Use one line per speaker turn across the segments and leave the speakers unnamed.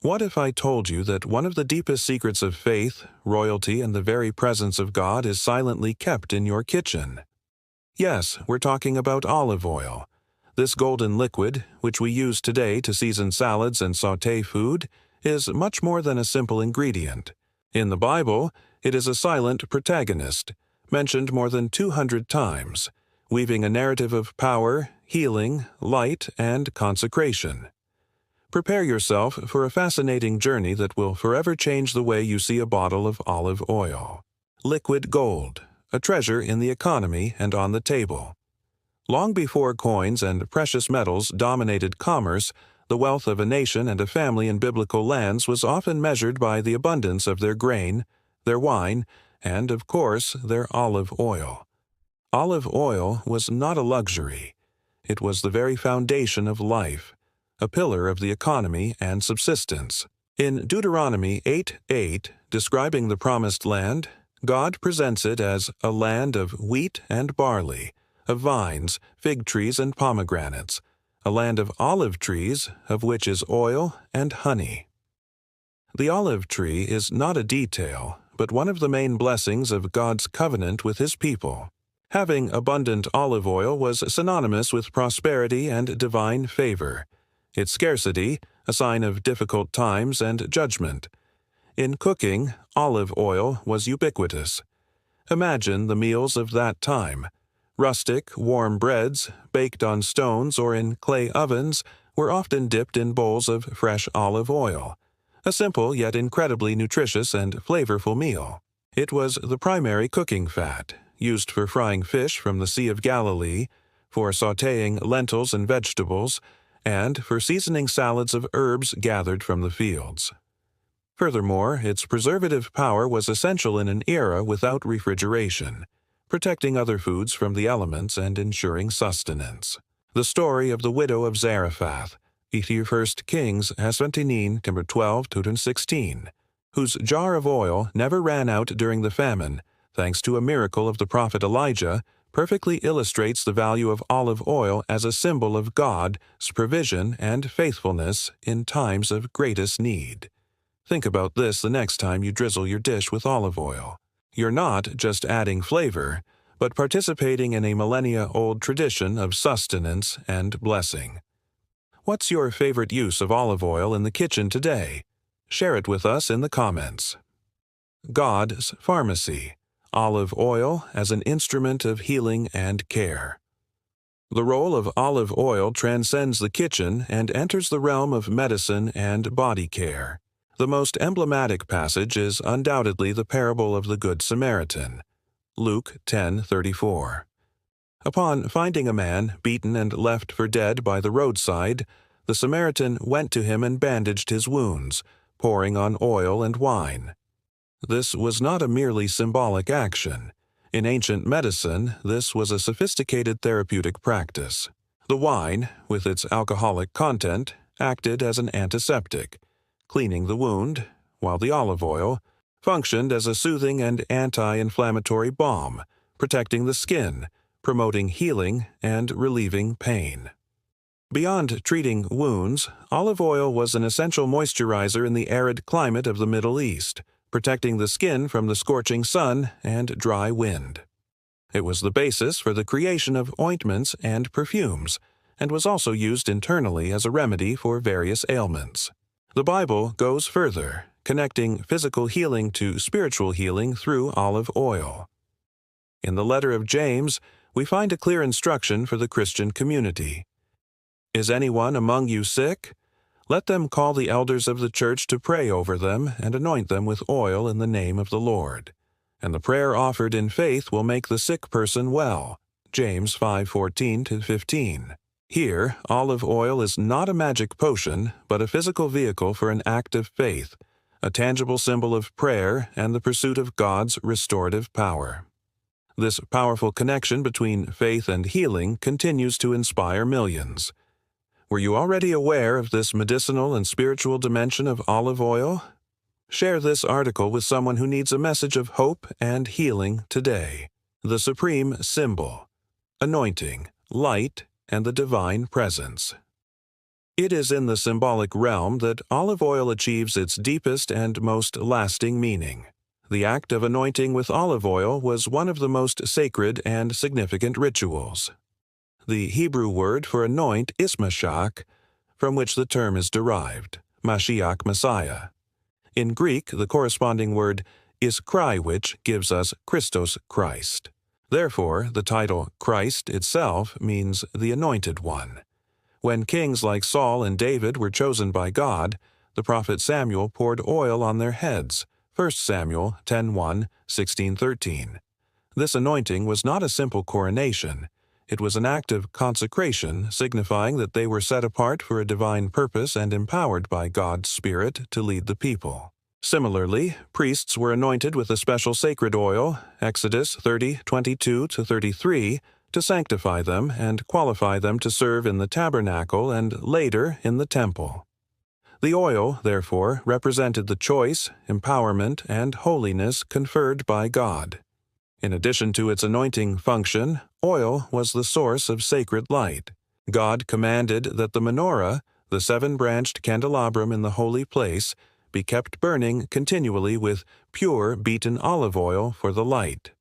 What if I told you that one of the deepest secrets of faith, royalty, and the very presence of God is silently kept in your kitchen? Yes, we're talking about olive oil. This golden liquid, which we use today to season salads and sauté food, is much more than a simple ingredient. In the Bible, it is a silent protagonist, mentioned more than 200 times, weaving a narrative of power, healing, light, and consecration. Prepare yourself for a fascinating journey that will forever change the way you see a bottle of olive oil. Liquid gold, a treasure in the economy and on the table. Long before coins and precious metals dominated commerce, the wealth of a nation and a family in biblical lands was often measured by the abundance of their grain, their wine, and, of course, their olive oil. Olive oil was not a luxury. It was the very foundation of life, a pillar of the economy and subsistence. In Deuteronomy 8:8, describing the Promised Land, God presents it as a land of wheat and barley, of vines, fig trees, and pomegranates, a land of olive trees, of which is oil and honey. The olive tree is not a detail, but one of the main blessings of God's covenant with His people. Having abundant olive oil was synonymous with prosperity and divine favor. Its scarcity, a sign of difficult times and judgment. In cooking, olive oil was ubiquitous. Imagine the meals of that time. Rustic, warm breads, baked on stones or in clay ovens, were often dipped in bowls of fresh olive oil. A simple yet incredibly nutritious and flavorful meal. It was the primary cooking fat, used for frying fish from the Sea of Galilee, for sautéing lentils and vegetables, and for seasoning salads of herbs gathered from the fields. Furthermore, its preservative power was essential in an era without refrigeration, protecting other foods from the elements and ensuring sustenance. The story of the widow of Zarephath, 1 Kings 17, 12-16, whose jar of oil never ran out during the famine, thanks to a miracle of the prophet Elijah, perfectly illustrates the value of olive oil as a symbol of God's provision and faithfulness in times of greatest need. Think about this the next time you drizzle your dish with olive oil. You're not just adding flavor, but participating in a millennia-old tradition of sustenance and blessing. What's your favorite use of olive oil in the kitchen today? Share it with us in the comments. God's pharmacy. Olive oil as an instrument of healing and care. The role of olive oil transcends the kitchen and enters the realm of medicine and body care. The most emblematic passage is undoubtedly the parable of the Good Samaritan, Luke 10:34. Upon finding a man beaten and left for dead by the roadside, the Samaritan went to him and bandaged his wounds, pouring on oil and wine. This was not a merely symbolic action. In ancient medicine, this was a sophisticated therapeutic practice. The wine, with its alcoholic content, acted as an antiseptic, cleaning the wound, while the olive oil functioned as a soothing and anti-inflammatory balm, protecting the skin, promoting healing, and relieving pain. Beyond treating wounds, olive oil was an essential moisturizer in the arid climate of the Middle East, protecting the skin from the scorching sun and dry wind. It was the basis for the creation of ointments and perfumes, and was also used internally as a remedy for various ailments. The Bible goes further, connecting physical healing to spiritual healing through olive oil. In the letter of James, we find a clear instruction for the Christian community. Is anyone among you sick? Let them call the elders of the church to pray over them and anoint them with oil in the name of the Lord. And the prayer offered in faith will make the sick person well. James 5:14-15. Here, olive oil is not a magic potion, but a physical vehicle for an act of faith, a tangible symbol of prayer and the pursuit of God's restorative power. This powerful connection between faith and healing continues to inspire millions. Were you already aware of this medicinal and spiritual dimension of olive oil? Share this article with someone who needs a message of hope and healing today. The supreme symbol, anointing, light, and the divine presence. It is in the symbolic realm that olive oil achieves its deepest and most lasting meaning. The act of anointing with olive oil was one of the most sacred and significant rituals. The Hebrew word for anoint is Mashiach, from which the term is derived, Mashiach, Messiah. In Greek, the corresponding word is Christ, which gives us Christos, Christ. Therefore, the title Christ itself means the Anointed One. When kings like Saul and David were chosen by God, the prophet Samuel poured oil on their heads, 1 Samuel 10:1, 16:13. This anointing was not a simple coronation. It was an act of consecration, signifying that they were set apart for a divine purpose and empowered by God's Spirit to lead the people. Similarly, priests were anointed with a special sacred oil, Exodus 30:22-33, to sanctify them and qualify them to serve in the tabernacle and later in the temple. The oil, therefore, represented the choice, empowerment, and holiness conferred by God. In addition to its anointing function, oil was the source of sacred light. God commanded that the menorah, the seven-branched candelabrum in the holy place, be kept burning continually with pure beaten olive oil for the light.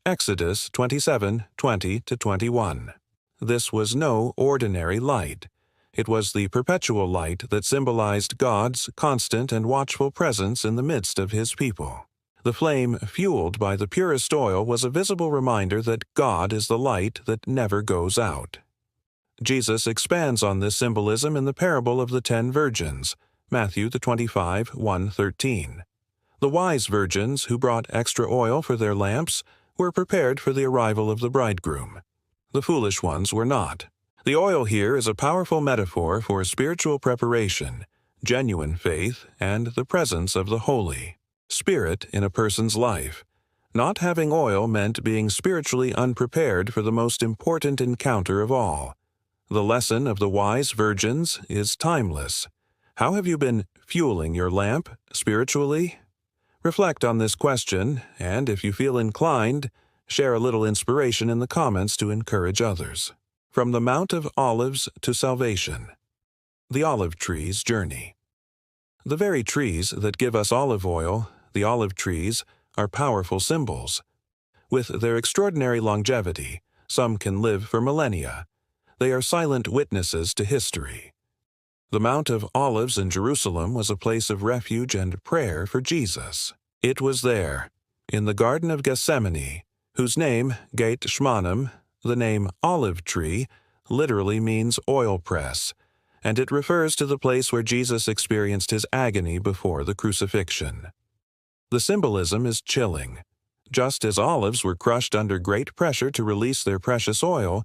Exodus 27:20-21. This was no ordinary light. It was the perpetual light that symbolized God's constant and watchful presence in the midst of His people. The flame fueled by the purest oil was a visible reminder that God is the light that never goes out. Jesus expands on this symbolism in the parable of the 10 virgins, Matthew 25:1-13. The wise virgins who brought extra oil for their lamps were prepared for the arrival of the bridegroom. The foolish ones were not. The oil here is a powerful metaphor for spiritual preparation, genuine faith, and the presence of the Holy Spirit in a person's life. Not having oil meant being spiritually unprepared for the most important encounter of all. The lesson of the wise virgins is timeless. How have you been fueling your lamp spiritually? Reflect on this question, and if you feel inclined, share a little inspiration in the comments to encourage others. From the Mount of Olives to Salvation. The Olive Tree's Journey. The very trees that give us olive oil, the olive trees, are powerful symbols. With their extraordinary longevity, some can live for millennia. They are silent witnesses to history. The Mount of Olives in Jerusalem was a place of refuge and prayer for Jesus. It was there, in the Garden of Gethsemane, whose name, Gethsemane, the name olive tree, literally means oil press, and it refers to the place where Jesus experienced his agony before the crucifixion. The symbolism is chilling. Just as olives were crushed under great pressure to release their precious oil,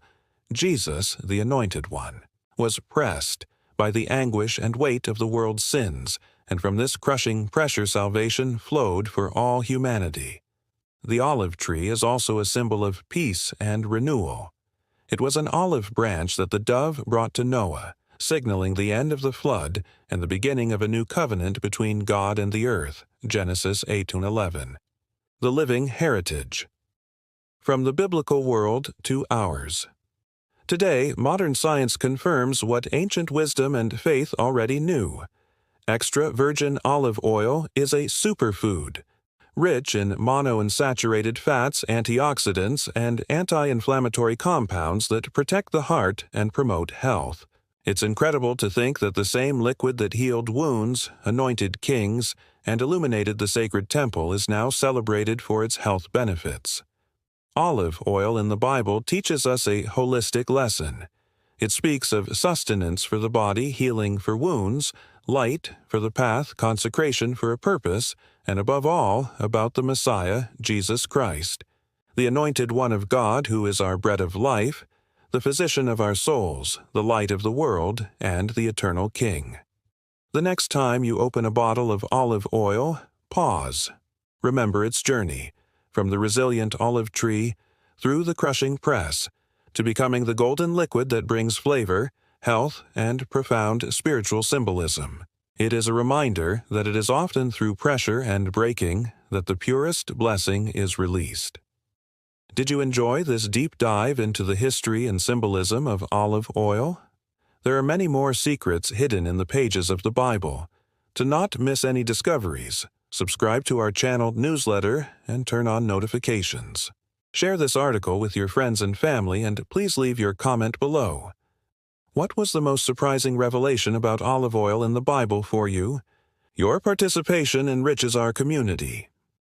Jesus, the Anointed One, was pressed by the anguish and weight of the world's sins, and from this crushing pressure salvation flowed for all humanity. The olive tree is also a symbol of peace and renewal. It was an olive branch that the dove brought to Noah, signaling the end of the flood and the beginning of a new covenant between God and the earth, Genesis 8:11. The living heritage. From the biblical world to ours. Today, modern science confirms what ancient wisdom and faith already knew. Extra virgin olive oil is a superfood, rich in monounsaturated fats, antioxidants, and anti-inflammatory compounds that protect the heart and promote health. It's incredible to think that the same liquid that healed wounds, anointed kings, and illuminated the sacred temple is now celebrated for its health benefits. Olive oil in the Bible teaches us a holistic lesson. It speaks of sustenance for the body, healing for wounds, light for the path, consecration for a purpose, and above all, about the Messiah, Jesus Christ, the Anointed One of God who is our bread of life, the physician of our souls, the light of the world, and the eternal King. The next time you open a bottle of olive oil, pause. Remember its journey, from the resilient olive tree, through the crushing press, to becoming the golden liquid that brings flavor, health, and profound spiritual symbolism. It is a reminder that it is often through pressure and breaking that the purest blessing is released. Did you enjoy this deep dive into the history and symbolism of olive oil? There are many more secrets hidden in the pages of the Bible. To not miss any discoveries, subscribe to our channel newsletter and turn on notifications. Share this article with your friends and family, and please leave your comment below. What was the most surprising revelation about olive oil in the Bible for you? Your participation enriches our community.